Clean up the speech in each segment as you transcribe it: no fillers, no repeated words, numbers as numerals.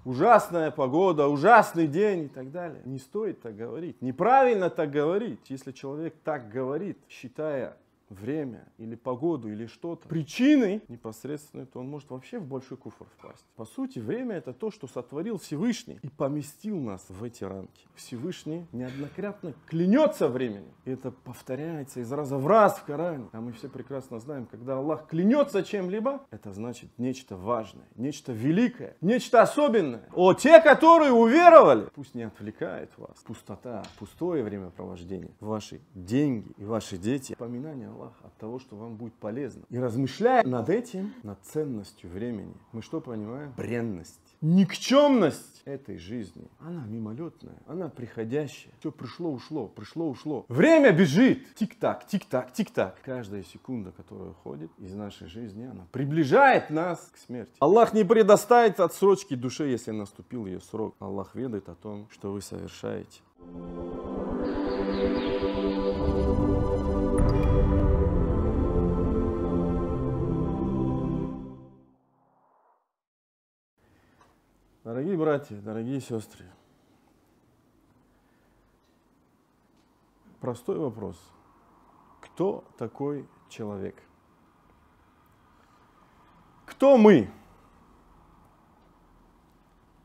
ужасная погода, ужасный день и так далее. Не стоит так говорить. Неправильно так говорить. Если человек так говорит, считая время или погоду или что-то причиной непосредственно, то он может вообще в большой куфр впасть. По сути, время — это то, что сотворил Всевышний и поместил нас в эти рамки. Всевышний неоднократно клянется временем. И это повторяется из раза в раз в Коране. А мы все прекрасно знаем, когда Аллах клянется чем-либо, это значит нечто важное, нечто великое, нечто особенное. О, те, которые уверовали, пусть не отвлекает вас пустота, пустое времяпровождение, ваши деньги и ваши дети. Поминание Аллаха от того, что вам будет полезно. И размышляя над этим, над ценностью времени, мы что понимаем? Бренность, никчемность этой жизни. Она мимолетная, она приходящая. Все пришло, ушло, пришло, ушло. Время бежит. Тик-так, тик-так, тик-так. Каждая секунда, которая уходит из нашей жизни, она приближает нас к смерти. Аллах не предоставит отсрочки душе, если наступил ее срок. Аллах ведает о том, что вы совершаете. Дорогие братья, дорогие сестры, простой вопрос. Кто такой человек? Кто мы?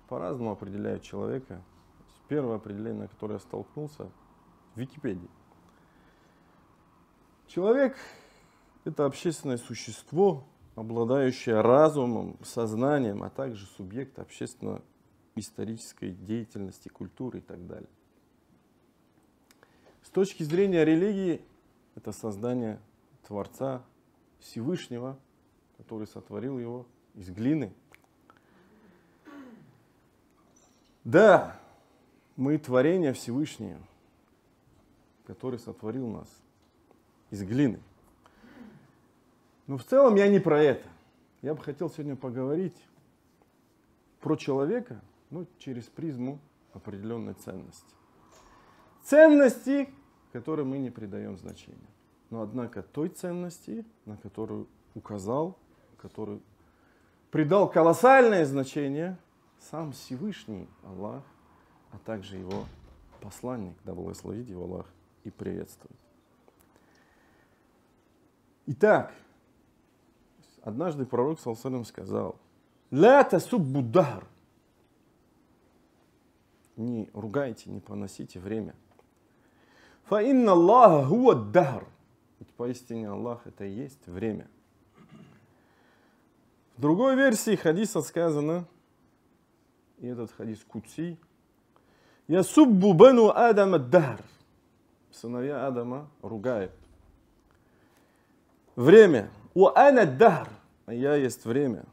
По-разному определяют человека. Первое определение, на которое я столкнулся, в Википедии. Человек — это общественное существо, обладающее разумом, сознанием, а также субъект общественно-исторической деятельности, культуры и так далее. С точки зрения религии, это создание Творца Всевышнего, который сотворил его из глины. Да, мы творение Всевышнего, который сотворил нас из глины. Но в целом я не про это. Я бы хотел сегодня поговорить про человека, но через призму определенной ценности. Ценности, которой мы не придаем значения. Но однако той ценности, на которую указал, которую придал колоссальное значение сам Всевышний Аллах, а также его посланник, да благословит его Аллах и приветствует. Итак, однажды пророк саллаллаху алейхи ва саллям сказал: «Ля тасуббу дахр». Не ругайте, не поносите время. «Фа инна Аллаха хуа дахр». Ведь поистине Аллах — это и есть время. В другой версии хадиса сказано, и этот хадис кудси: «Ясуббу бану Адама дахр». Сыновья Адама ругают время. «Ва ана дахр». А я есть время.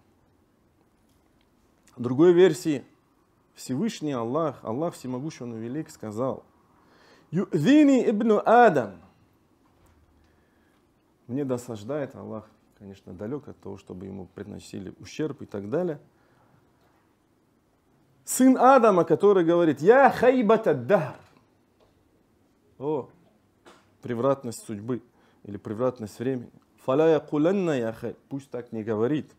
В другой версии Всевышний Аллах, Аллах всемогущий, Он велик, сказал: «Ю'зини ибну Адам». Мне досаждает, Аллах, конечно, далек от того, чтобы ему приносили ущерб и так далее. Сын Адама, который говорит: «Я хайбата дахр». О, превратность судьбы или превратность времени. «Фаля якуланна я хай». Пусть так не говорит.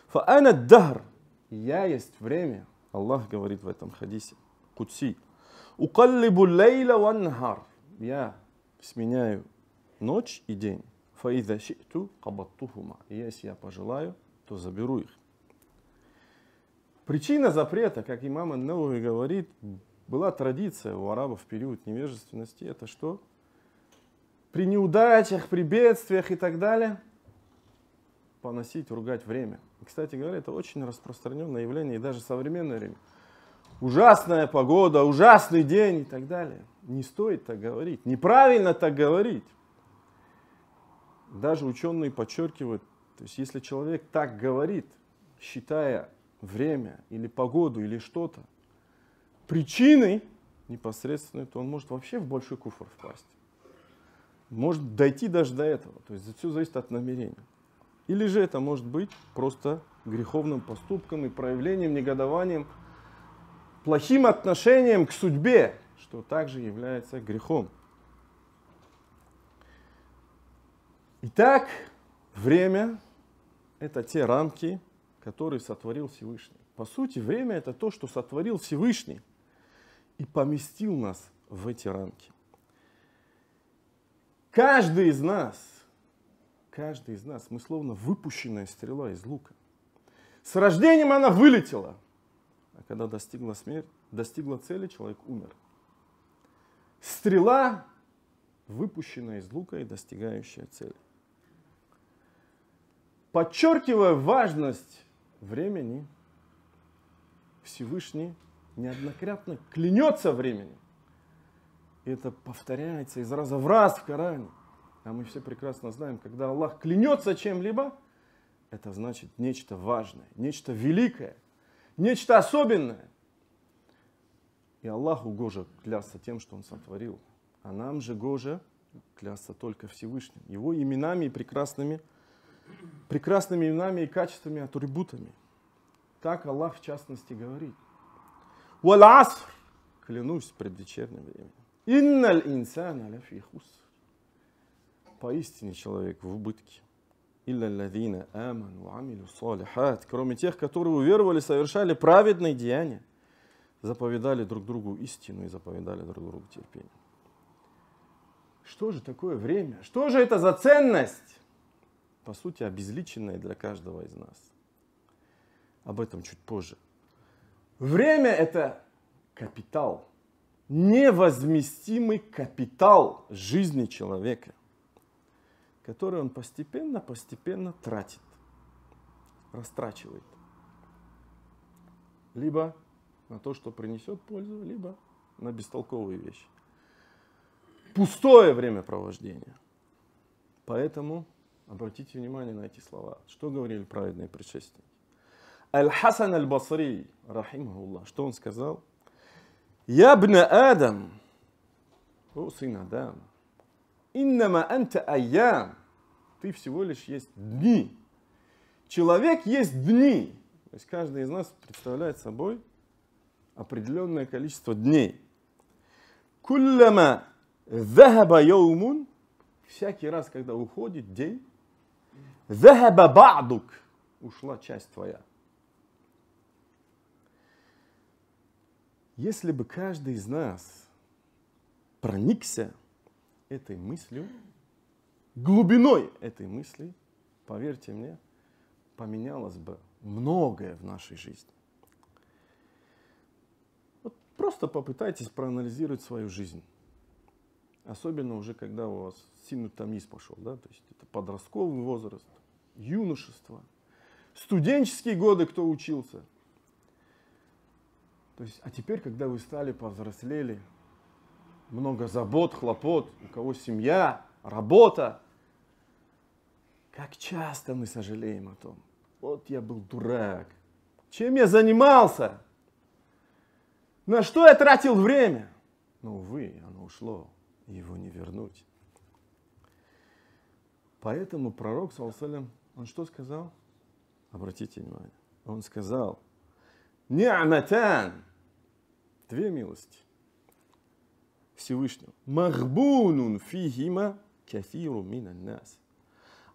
«Фа ана дахр». Я есть время. Аллах говорит в этом хадисе кудси: «Укаллибу лейла ван нахар». Я сменяю ночь и день. «Фа иза ши'ту кабаттухума». Если я пожелаю, то заберу их. Причина запрета, как имам ан-Навави говорит, была традиция у арабов в период невежественности. Это что? При неудачах, при бедствиях и так далее поносить, ругать время. И, кстати говоря, это очень распространенное явление и даже в современное время. Ужасная погода, ужасный день и так далее. Не стоит так говорить. Неправильно так говорить. Даже ученые подчеркивают, то есть если человек так говорит, считая время или погоду или что-то причиной непосредственно, то он может вообще в большой куфр впасть. Может дойти даже до этого. То есть все зависит от намерения. Или же это может быть просто греховным поступком и проявлением, негодованием, плохим отношением к судьбе, что также является грехом. Итак, время — это те рамки, которые сотворил Всевышний. По сути, время это то, что сотворил Всевышний и поместил нас в эти рамки. Каждый из нас, мы словно выпущенная стрела из лука. С рождением она вылетела, а когда достигла цели, человек умер. Стрела, выпущенная из лука и достигающая цели. Подчеркивая важность времени, Всевышний неоднократно клянется временем. И это повторяется из раза в раз в Коране. А мы все прекрасно знаем, когда Аллах клянется чем-либо, это значит нечто важное, нечто великое, нечто особенное. И Аллаху гоже клясться тем, что Он сотворил. А нам же гоже клясться только Всевышним, Его именами и прекрасными именами и качествами, атрибутами. Так Аллах в частности говорит. «Валь аср», клянусь предвечерним временем. «Инналь инсана лафи хуср». Поистине человек в убытке. «Илля лазина аману амилю салихат». Кроме тех, которые уверовали, совершали праведные деяния, заповедали друг другу истину и заповедали друг другу терпение. Что же такое время? Что же это за ценность? По сути, обезличенная для каждого из нас. Об этом чуть позже. Время – это капитал, невозместимый капитал жизни человека, который он постепенно тратит, растрачивает. Либо на то, что принесет пользу, либо на бестолковые вещи. Пустое времяпровождение. Поэтому обратите внимание на эти слова. Что говорили праведные предшественники? Аль-Хасан аль-Басри, рахимахуллах, что он сказал? «Я бна Адам, о сын Адам, иннама анта айям». Ты всего лишь есть дни. Человек есть дни. То есть каждый из нас представляет собой определенное количество дней. Куллама захаба яумун, всякий раз, когда уходит день, захаба ба'дук, ушла часть твоя. Если бы каждый из нас проникся этой мыслью, глубиной этой мысли, поверьте мне, поменялось бы многое в нашей жизни. Вот просто попытайтесь проанализировать свою жизнь. Особенно уже, когда у вас сильный тамиз пошел, да? То есть это подростковый возраст, юношество, студенческие годы, кто учился. То есть, а теперь, когда вы стали, повзрослели, много забот, хлопот, у кого семья, работа. Как часто мы сожалеем о том. Вот я был дурак. Чем я занимался? На что я тратил время? Но, увы, оно ушло, и его не вернуть. Поэтому пророк, саллаллаху алейхи ва саллям, он что сказал? Обратите внимание. Он сказал: «Ни'матан», две милости Всевышнего, «махбунун фихима кафиру минан нас»,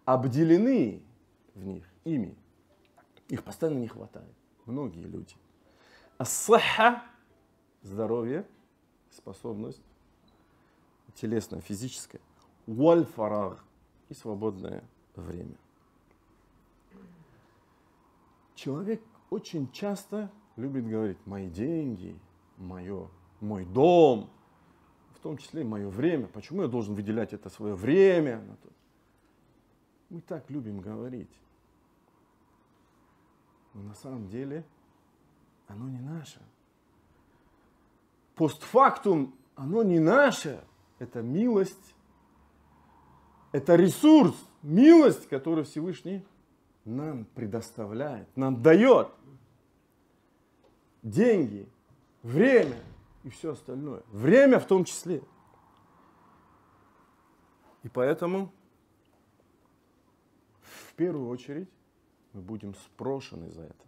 обделены в них, ими, их постоянно не хватает, многие люди. Ас-сахха, здоровье, способность, телесная, физическая, валь-фараг, и свободное время. Человек очень часто любит говорить: мои деньги, мой дом, в том числе и мое время. Почему я должен выделять это свое время на то? Мы так любим говорить. Но на самом деле оно не наше. Постфактум оно не наше. Это милость, это ресурс, милость, которую Всевышний нам предоставляет, нам дает. Деньги, время и все остальное. Время в том числе. И поэтому в первую очередь мы будем спрошены за это.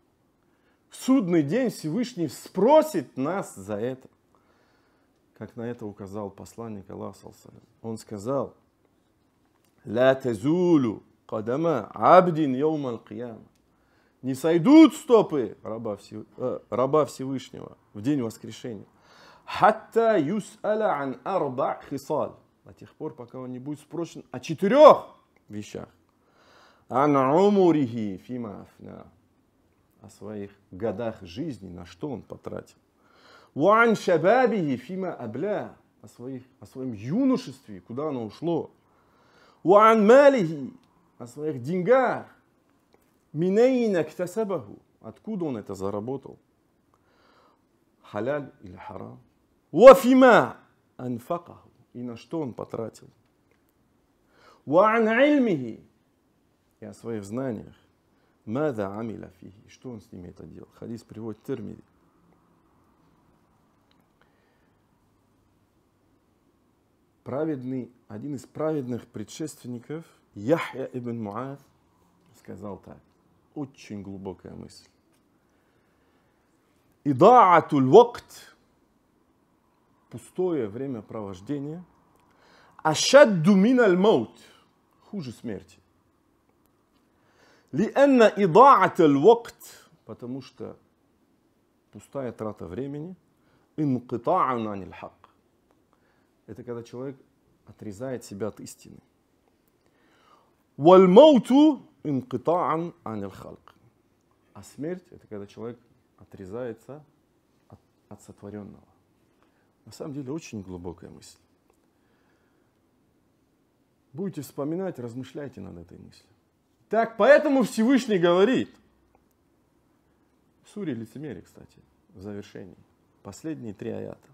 В судный день Всевышний спросит нас за это. Как на это указал посланник Аллаха, саллаллаху алейхи ва саллям. Он сказал: «Ла тазулу кадама абдин яум аль-кияма». не сойдут стопы раба Всевышнего в день воскрешения. Хатта юс'аля ан арба' хисаль. До тех пор, пока он не будет спросен о 4 вещах. Ан умурихи фима афна. О своих годах жизни, на что он потратил. Ва ан шабабихи фима абля. О своем юношестве, куда оно ушло. Ва ан малихи. О своих деньгах. Минайна ктасабаху. Откуда он это заработал? Халяль или харам? Ва фима анфакаху. И на что он потратил? Ва ан ильмихи. И о своих знаниях. Мада амиля фихи. Что он с ними это делал? Хадис приводит Тирмизи. Один из праведных предшественников, Яхья ибн Муаз, сказал так. Очень глубокая мысль. Идаатуль вакт, пустое времяпровождение, ашадду миналь маут, хуже смерти. Лианна идаатуль вакт, потому что пустая трата времени, инқита'ун аниль хак. Это когда человек отрезает себя от истины. Валь мауту инқита'ун аниль халк. А смерть это когда человек отрезается от сотворенного. На самом деле очень глубокая мысль. Будете вспоминать, размышляйте над этой мыслью. Так, поэтому Всевышний говорит, в суре Лицемерие, кстати, в завершении, последние 3 аята.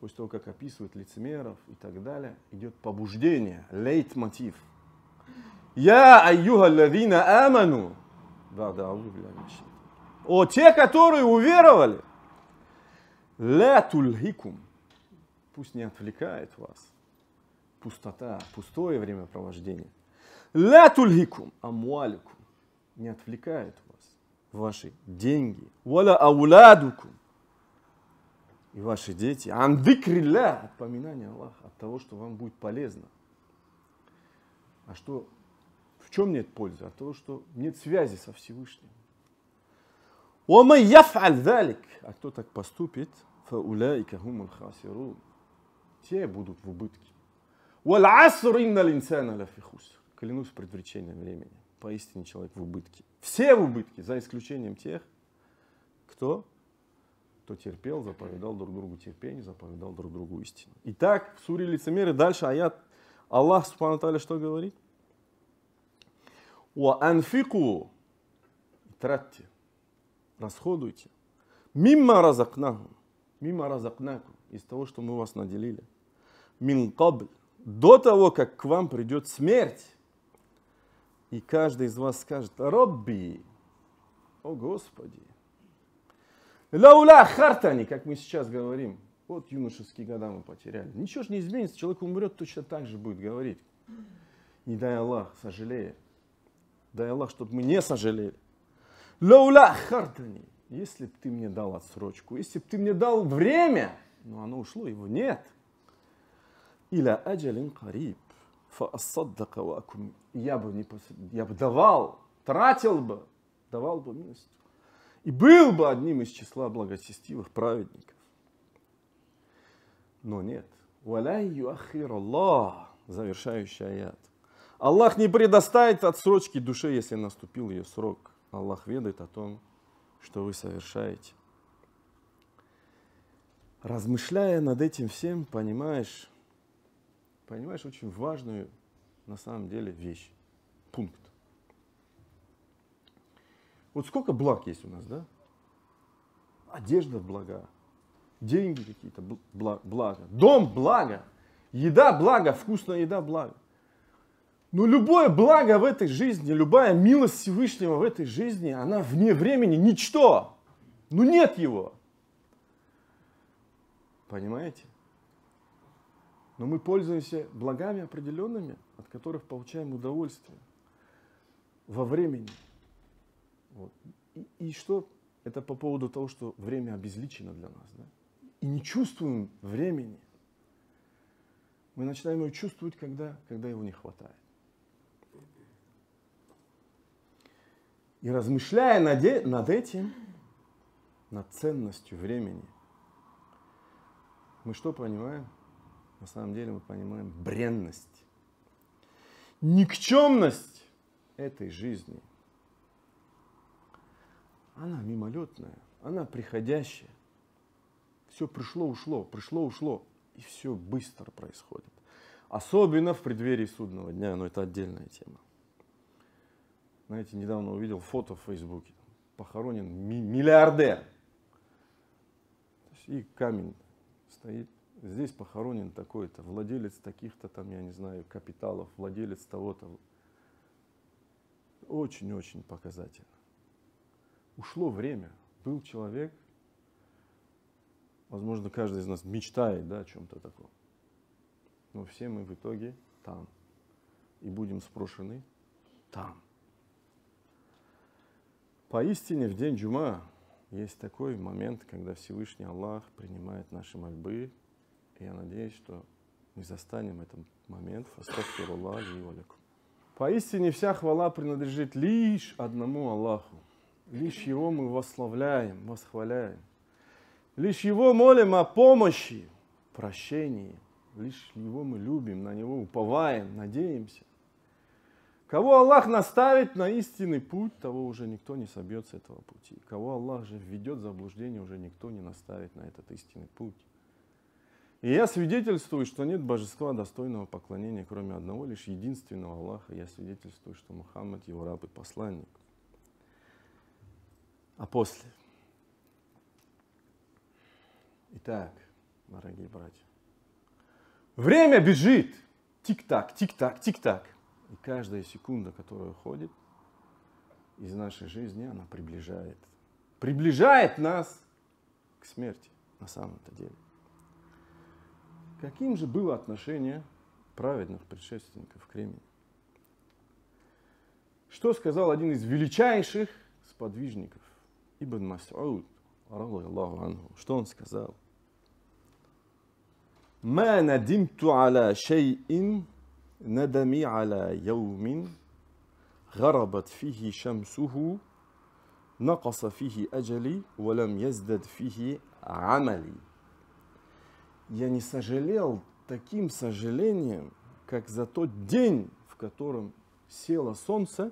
После того, как описывают лицемеров и так далее, идет побуждение, лейтмотив. Я айюха лавина аману. Да, о, те, которые уверовали. Ля тульхикум. Пусть не отвлекает вас. Пустота, пустое времяпровождение. Ля тульхикум амуаликум. Не отвлекает вас ваши деньги. Валя ауладукум. И ваши дети. Ан дикрилля. От поминания Аллаха. От того, что вам будет полезно. А что, в чем нет пользы? От того, что нет связи со Всевышним. وَمَنْ يَفْعَلْ ذَلِكَ. А кто так поступит? فَأُولَٰئِكَ هُمُ الْخَاسِرُونَ. Те будут в убытке. وَالْعَصْرِ إِنَّ الْإِنسَانَ لَفِي خُسْرٍ. Клянусь предвречением времени. Поистине человек в убытке. Все в убытке, за исключением тех, кто терпел, заповедал друг другу терпение, заповедал друг другу истину. Итак, в суре Лицемерие дальше аят Аллах Субхану Тааля что говорит? وَأَنْفِقُوا. Тратьте, расходуйте. Мимма разакнахум. Мимма разакнакум. Из того, что мы вас наделили. Мин кабль. До того, как к вам придет смерть. И каждый из вас скажет: Робби, о Господи. Лауля хартани, как мы сейчас говорим. Вот юношеские года мы потеряли. Ничего же не изменится, человек умрет, точно так же будет говорить. Не дай Аллах, сожалея. Дай Аллах, чтобы мы не сожалели. Лауля хартани, если бы ты мне дал отсрочку, если бы ты мне дал время, но оно ушло, его нет. Иля аджалин кариб, фаасаддака вакум. Я бы давал, тратил бы, давал бы милость. И был бы одним из числа благочестивых праведников. Но нет. Валя юахир Аллах, завершающий аят. Аллах не предоставит отсрочки душе, если наступил ее срок. Аллах ведает о том, что вы совершаете. Размышляя над этим всем, понимаешь очень важную на самом деле вещь, пункт. Вот сколько благ есть у нас, да? Одежда блага, деньги какие-то блага, дом блага, еда блага, вкусная еда блага. Но любое благо в этой жизни, любая милость Всевышнего в этой жизни, она вне времени ничто. Ну нет его. Понимаете? Но мы пользуемся благами определенными, от которых получаем удовольствие во времени. Вот. И что? Это по поводу того, что время обезличено для нас. Да? И не чувствуем времени. Мы начинаем его чувствовать, когда его не хватает. И размышляя над этим, над ценностью времени, мы что понимаем? На самом деле мы понимаем бренность, никчемность этой жизни. Она мимолетная, она приходящая. Все пришло, ушло, и все быстро происходит. Особенно в преддверии судного дня, но это отдельная тема. Знаете, недавно увидел фото в Фейсбуке. Похоронен миллиардер. И камень стоит. Здесь похоронен такой-то, владелец таких-то там, я не знаю, капиталов, владелец того-то. Очень-очень показательно. Ушло время. Был человек, возможно, каждый из нас мечтает, да, о чем-то таком. Но все мы в итоге там. И будем спрошены там. Поистине в день Джума есть такой момент, когда Всевышний Аллах принимает наши мольбы. И я надеюсь, что мы застанем этот момент. Астагфируллах ли ва лакум. Поистине вся хвала принадлежит лишь одному Аллаху. Лишь Его мы восславляем, восхваляем. Лишь Его молим о помощи, прощении. Лишь Его мы любим, на Него уповаем, надеемся. Кого Аллах наставит на истинный путь, того уже никто не собьет с этого пути. Кого Аллах же введет в заблуждение, уже никто не наставит на этот истинный путь. И я свидетельствую, что нет божества достойного поклонения, кроме одного, лишь единственного Аллаха. Я свидетельствую, что Мухаммад его раб и посланник. А после. Итак, дорогие братья, время бежит. Тик-так, тик-так, тик-так. И каждая секунда, которая уходит из нашей жизни, она приближает нас к смерти на самом-то деле. Каким же было отношение праведных предшественников к времени? Что сказал один из величайших сподвижников, Ибн Мас'уд, радийаллаху анху? Что он сказал? «Ма надимту аля шей'ин надами аля яумин гарабат фихи шамсуху накаса фихи аджали валам яздад фихи амали». Я не сожалел таким сожалением, как за тот день, в котором село солнце.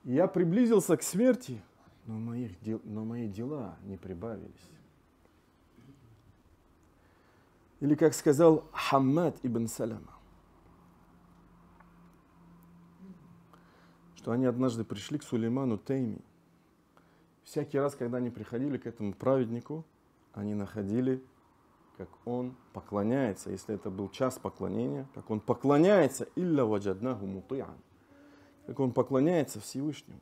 Я приблизился к смерти, но мои дела не прибавились. Или, как сказал Хаммад ибн Салама, что они однажды пришли к Сулейману Тейми. Всякий раз, когда они приходили к этому праведнику, они находили, как он поклоняется, если это был час поклонения, как он поклоняется, илля ваджаднаху мути'ан, как он поклоняется Всевышнему.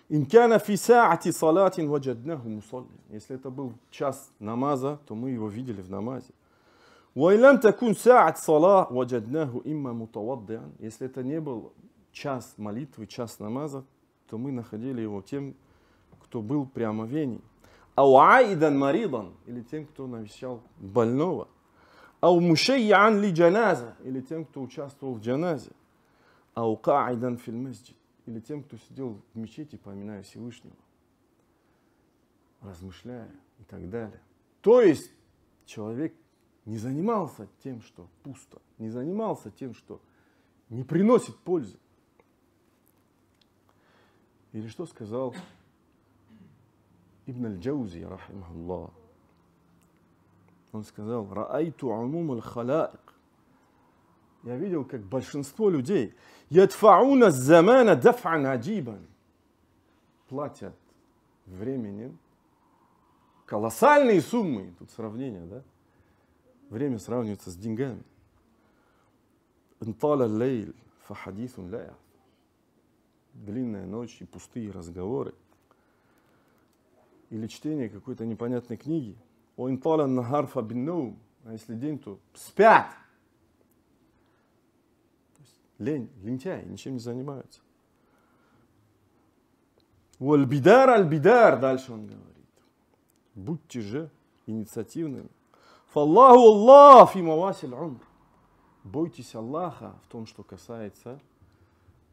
Инкана фи саати салатин ваджаднаху мусалли. Если это был час намаза, то мы его видели в намазе. Вайлам такун саат сала ваджаднаху имма мутаваддиан. Если это не был час молитвы, час намаза, то мы находили его тем, кто был при омовении. Ау аидан маридан, или тем, кто навещал больного. Ау мушайян ли джаназа, или тем, кто участвовал в джаназе. Ау каидан фил масджид, или тем, кто сидел в мечети, поминая Всевышнего, размышляя и так далее. То есть человек не занимался тем, что пусто, не занимался тем, что не приносит пользы. Или что сказал Ибн аль-Джаузи, рахимахуллах. Он сказал: «Раайту умум аль-халаик». Я видел, как большинство людей ядфауна замана даф'ан аджибан, платят временем колоссальные суммы. Тут сравнение, да? Время сравнивается с деньгами. Интала лейль фахадисун ля. Длинная ночь и пустые разговоры. Или чтение какой-то непонятной книги. А если день, то спят. То есть лень, лентяи, ничем не занимаются. Вальбидар аль-бидар, дальше он говорит. Будьте же инициативными. Фаллаху Аллах фи мавасиль умр. Бойтесь Аллаха в том, что касается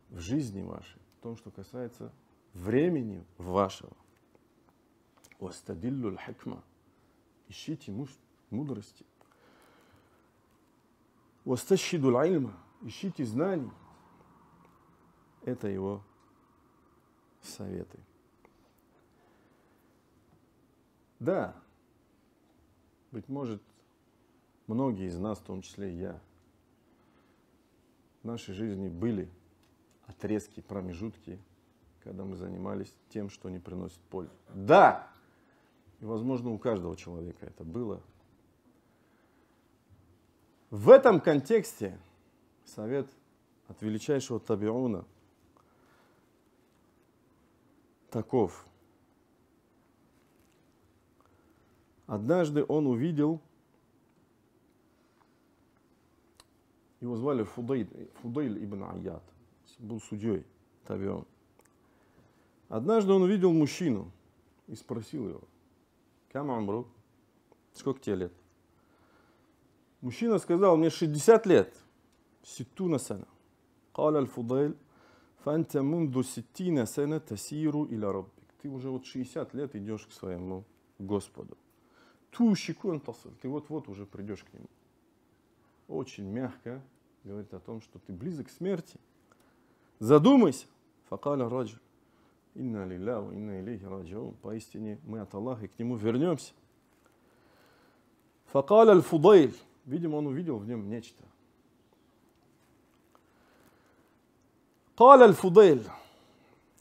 в жизни вашей. в том, что касается времени вашего. Вастадиллу аль-хикма. Ищите мудрости. Васташхиду аль-ильма. Ищите знаний. Это его советы. Да, быть может, многие из нас, в том числе и я, в нашей жизни были отрезки, промежутки, когда мы занимались тем, что не приносит пользу. Да! И, возможно, у каждого человека это было. В этом контексте совет от величайшего табиуна таков. Однажды он увидел, его звали Фудейль ибн Айят, был судьей табиун. Однажды он увидел мужчину и спросил его: «Кам амру?» Сколько тебе лет? Мужчина сказал: «Мне 60 лет». «Ситтуна сана». قال الفضيل فأنت منذ 60 سنة تسير إلى ربك. Ты уже вот 60 лет идешь к своему Господу. Тушику антасиль. Ты вот-вот уже придешь к нему. Очень мягко говорит о том, что ты близок к смерти. Задумайся. فقال الرجل إنا لله وإنا إليه راجعون. Поистине мы от Аллаха и к нему вернемся. فقال الفضيل. Видимо, он увидел в нем нечто. قال الفضيل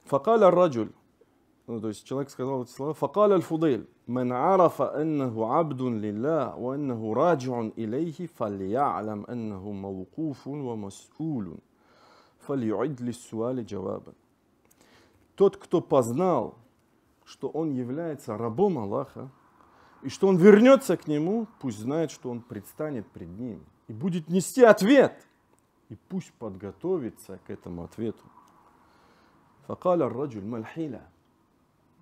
فقال الرجل. То есть человек сказал эти слова. فقال الفضيل من عرف أنه عبد لله وأنه راجع إليه فليعلم أنه موقوف ومسؤول فليعد للسؤال جوابا. Тот, кто познал, что он является рабом Аллаха, и что он вернется к нему, пусть знает, что он предстанет пред ним и будет нести ответ, и пусть подготовится к этому ответу. فقال الرجل ما الحيلة.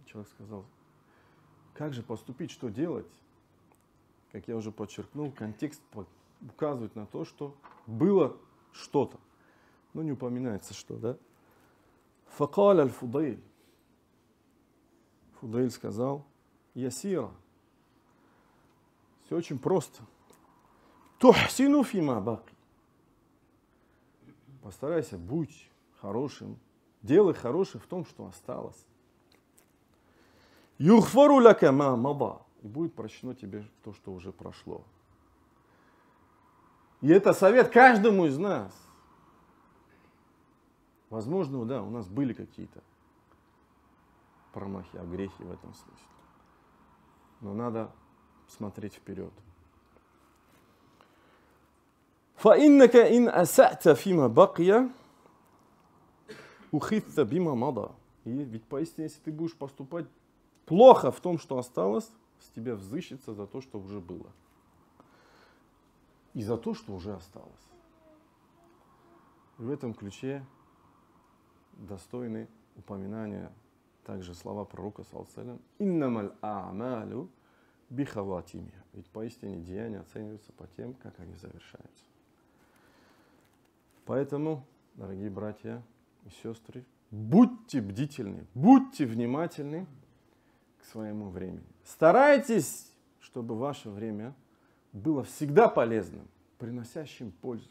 Человек сказал: как же поступить, что делать? Как я уже подчеркнул, контекст указывает на то, что было что-то, но не упоминается что, да? فقال الفضيل. Фудейль сказал: ясира. Все очень просто. Тухсину фима баки. Постарайся, будь хорошим, делай хорошее в том, что осталось. Юхфару лака ма маба. И будет прощено тебе то, что уже прошло. И это совет каждому из нас. Возможно, да, у нас были какие-то промахи, огрехи в этом смысле. Но надо смотреть вперед. فَإِنَّكَ إِنْ أَسَأْتَ فِيمَا بَقِيَ أُخِذْتَ بِمَا مَضَى. И ведь поистине, если ты будешь поступать плохо в том, что осталось, с тебя взыщется за то, что уже было. И за то, что уже осталось. И в этом ключе достойны упоминания также слова пророка саллаллаху алейхи ва саллям: «Иннамаль а'малю бихаватимиха». Ведь поистине деяния оцениваются по тем, как они завершаются. Поэтому, дорогие братья и сестры, будьте бдительны, будьте внимательны к своему времени. Старайтесь, чтобы ваше время было всегда полезным, приносящим пользу.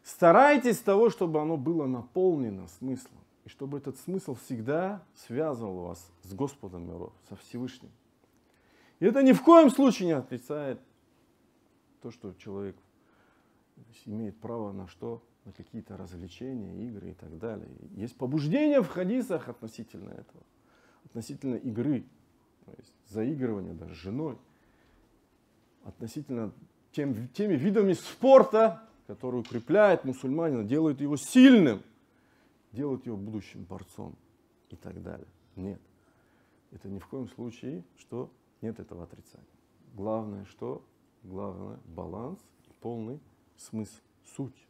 Старайтесь того, чтобы оно было наполнено смыслом, и чтобы этот смысл всегда связывал вас с Господом миров, со Всевышним. И это ни в коем случае не отрицает то, что человек имеет право на что? На какие-то развлечения, игры и так далее. Есть побуждения в хадисах относительно этого, относительно игры, то есть заигрывания даже с женой, относительно теми видами спорта, которые укрепляют мусульманина, делают его сильным, делают его будущим борцом и так далее. Нет, это ни в коем случае, что нет этого отрицания. Главное, что? Главное — баланс и полный смысл, суть.